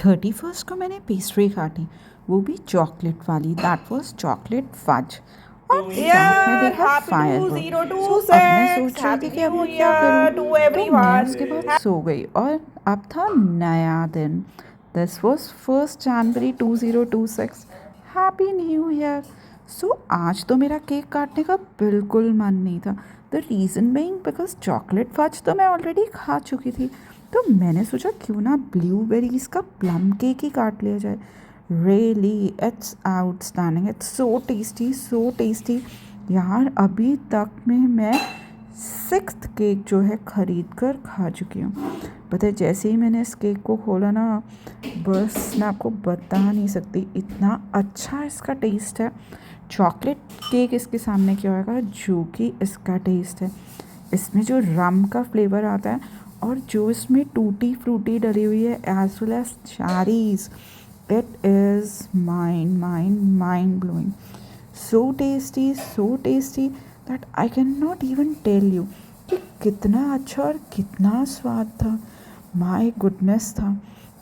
31st को मैंने pastry काटी, वो भी चॉकलेट वाली, दैट वाज चॉकलेट फज। और साथ में देखा फायर वर्क। सो अब मैं सोच रही थी कि अब मैं क्या करूँ, तो मैं उसके बाद सो गई और अब था नया दिन। This was 1 January 2026। Happy new year. So आज तो मेरा केक काटने का बिल्कुल मन नहीं था। The reason being because chocolate fudge तो मैं ऑलरेडी खा चुकी थी। तो मैंने सोचा क्यों ना ब्लूबेरीज का प्लम केक ही काट लिया जाए। Really it's outstanding, it's so tasty, so tasty. यार अभी तक में मैं 6th केक जो है ख़रीद कर खा चुकी हूँ। पता है जैसे ही मैंने इस केक को खोला ना, बस मैं आपको बता नहीं सकती, इतना अच्छा इसका टेस्ट है। चॉकलेट केक इसके सामने क्या होगा जो कि इसका टेस्ट है। इसमें जो रम का फ्लेवर आता है और जो इसमें टूटी फ्रूटी डली हुई है as well as cherries, it is mind blowing. So tasty that I can not even tell you कि कितना अच्छा और कितना स्वाद था। माय गुडनेस था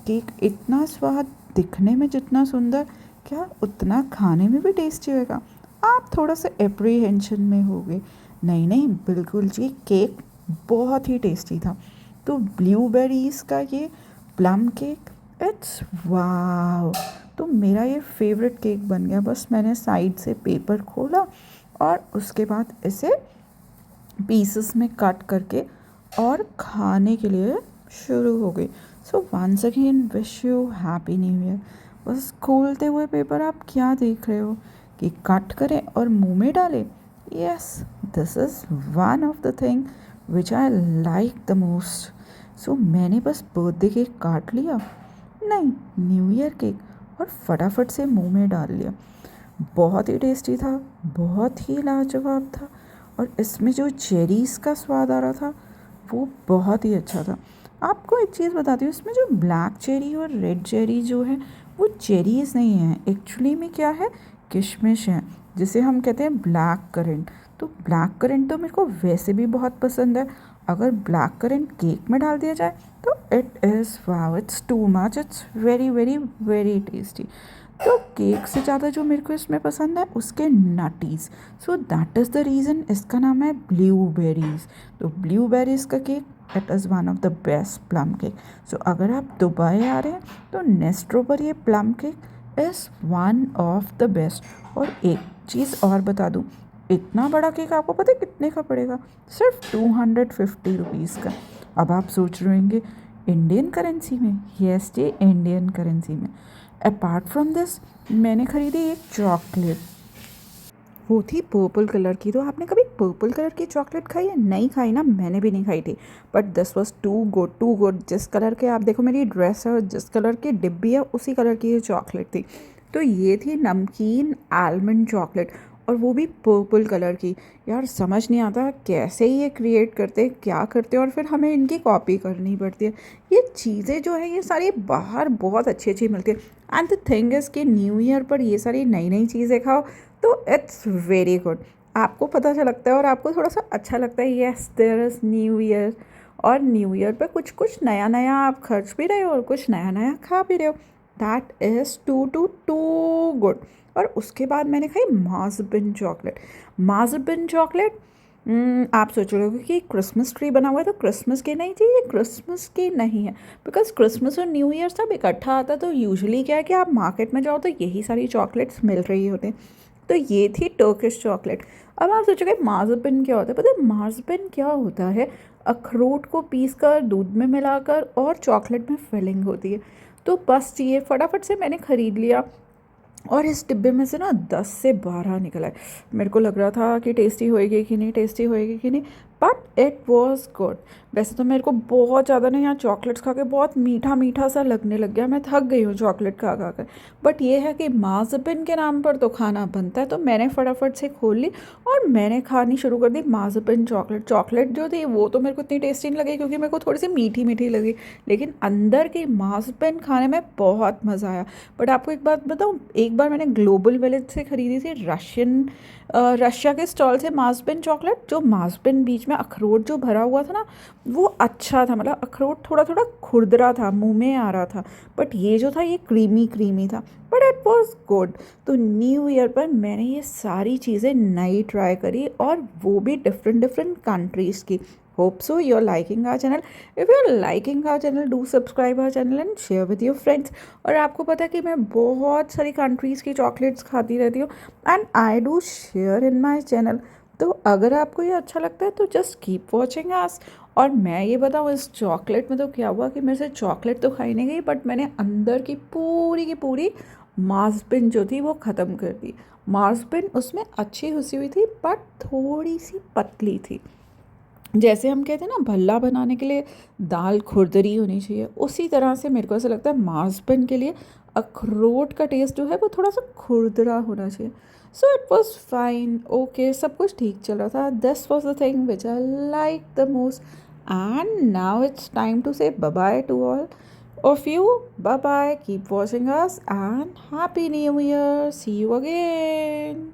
केक, इतना स्वाद, दिखने में जितना सुंदर, क्या उतना खाने में भी टेस्टी होगा। आप थोड़ा सा एप्रीहेंशन में हो गए। नहीं बिल्कुल जी, केक बहुत ही टेस्टी था। तो ब्लूबेरीज़ का ये प्लम केक, इट्स वाव। तो मेरा ये फेवरेट केक बन गया। बस मैंने साइड से पेपर खोला और उसके बाद इसे पीसेस में कट करके और खाने के लिए शुरू हो गई। So once again wish you happy new year. बस खोलते हुए पेपर आप क्या देख रहे हो कि कट करें और मुंह में डालें। Yes, this is one of the thing which I like the most. So मैंने बस बर्थडे केक काट लिया, नहीं न्यू ईयर केक, और फटाफट से मुंह में डाल लिया। बहुत ही टेस्टी था, बहुत ही लाजवाब था। और इसमें जो चेरीज़ का स्वाद आ रहा था वो बहुत ही अच्छा था। आपको एक चीज़ बताती हूँ, इसमें जो ब्लैक चेरी और रेड चेरी जो है वो चेरीज़ नहीं है, एक्चुअली में क्या है, किशमिश है, जिसे हम कहते हैं ब्लैक करंट। तो ब्लैक करंट तो मेरे को वैसे भी बहुत पसंद है। अगर ब्लैक करंट केक में डाल दिया जाए तो it is wow, it's too much, it's very very very tasty. तो केक से ज़्यादा जो मेरे को इसमें पसंद है उसके nutties. So that is the reason इसका नाम है ब्लूबेरीज़। तो ब्लूबेरीज़ का cake, it is one of the best plum cake. So अगर आप दुबई आ रहे हैं तो नेस्ट्रो पर ये plum cake is one of the best. और एक चीज़ और बता दूँ, इतना बड़ा केक आपको पता है कितने का पड़ेगा? सिर्फ 250 रुपीज़ का। अब आप सोच रहे होंगे इंडियन करेंसी में? यस जी, इंडियन करेंसी में। अपार्ट फ्रॉम दिस मैंने ख़रीदी एक चॉकलेट, वो थी पर्पल कलर की। तो आपने कभी पर्पल कलर की चॉकलेट खाई है? नहीं खाई ना, मैंने भी नहीं खाई थी, but this was too good too good. जिस कलर के, आप देखो मेरी ड्रेस है, जिस कलर की डिब्बी है उसी कलर की ये चॉकलेट थी। तो ये थी नमकीन आलमंड चॉकलेट, और वो भी पर्पल कलर की। यार समझ नहीं आता कैसे ये क्रिएट करते, क्या करते, और फिर हमें इनकी कॉपी करनी पड़ती है। ये चीज़ें जो है ये सारी बाहर बहुत अच्छी अच्छी मिलती है। एंड द थिंग इज़ कि न्यू ईयर पर ये सारी नई नई चीज़ें खाओ तो इट्स वेरी गुड। आपको पता चल लगता है और आपको थोड़ा सा अच्छा लगता है, yes there is new year. और न्यू ईयर पे कुछ कुछ नया नया आप खर्च भी रहे हो और कुछ नया नया खा भी रहे हो। That is too good. और उसके बाद मैंने खाई माज़बिन चॉकलेट। माज़बिन चॉकलेट, आप सोच रहे हो कि क्रिसमस ट्री बना हुआ है तो क्रिसमस की नहीं थी, ये क्रिसमस की नहीं है। बिकॉज क्रिसमस और न्यू ईयर सब इकट्ठा आता है, तो यूजुअली क्या है कि आप मार्केट में जाओ तो यही सारी चॉकलेट्स मिल रही होते हैं। तो ये थी टर्किश चॉकलेट। अब आप सोचोगे माज़बिन क्या होता है? पता है माज़बिन क्या होता है? अखरोट को पीस कर दूध में मिलाकर और चॉकलेट में फिलिंग होती है। तो बस ये फटाफट से मैंने ख़रीद लिया, और इस डिब्बे में से ना 10 से 12 निकला है। मेरे को लग रहा था कि टेस्टी होएगी कि नहीं, टेस्टी होएगी कि नहीं, बट इट वॉज गुड। वैसे तो मेरे को बहुत ज़्यादा ना यहाँ चॉकलेट्स खा के बहुत मीठा मीठा सा लगने लग गया, मैं थक गई हूँ चॉकलेट खा खा कर। बट ये है कि माज़बिन के नाम पर तो खाना बनता है, तो मैंने फटाफट से खोल ली और मैंने खानी शुरू कर दी माज़बिन चॉकलेट। चॉकलेट जो थी वो तो मेरे को इतनी टेस्टी नहीं लगी क्योंकि मेरे को थोड़ी सी मीठी मीठी लगी, लेकिन अंदर की माज़बिन खाने में बहुत मज़ा आया। बट आपको एक बात बताऊँ, एक बार मैंने ग्लोबल विलेज से ख़रीदी थी, रशिया के स्टॉल से माज़बिन चॉकलेट। जो माज़बिन बीच में अखरोट जो भरा हुआ था ना, वो अच्छा था, मतलब अखरोट थोड़ा थोड़ा खुरदरा था, मुंह में आ रहा था, बट ये जो था ये क्रीमी क्रीमी था, बट इट वॉज गुड। तो न्यू ईयर पर मैंने ये सारी चीज़ें नई ट्राई करी, और वो भी डिफरेंट डिफरेंट कंट्रीज़ की। Hope so you are liking our channel. If you are liking our channel, do subscribe our channel and share with your friends. और आपको पता है कि मैं बहुत सारी कंट्रीज़ की चॉकलेट्स खाती रहती हूँ, and I do share in my channel. तो अगर आपको ये अच्छा लगता है तो जस्ट कीप वॉचिंग आस। और मैं ये बताऊँ, इस चॉकलेट में तो क्या हुआ कि मेरे से चॉकलेट तो खाई नहीं गई, बट मैंने अंदर की पूरी मार्सबिन जो थी वो ख़त्म कर दी। मार्सबिन उसमें अच्छी हुई हुई थी, बट थोड़ी सी पतली थी। जैसे हम कहते हैं ना, भल्ला बनाने के लिए दाल खुरदरी होनी चाहिए, उसी तरह से मेरे को ऐसा लगता है मार्सबिन के लिए अखरोट का टेस्ट जो है वो थोड़ा सा खुरदरा होना चाहिए। So it was fine, okay, सब कुछ ठीक चल रहा था। This was the thing which I like the most. And now it's time to say bye bye to all of you. Bye bye, keep watching us, and happy new year. See you again.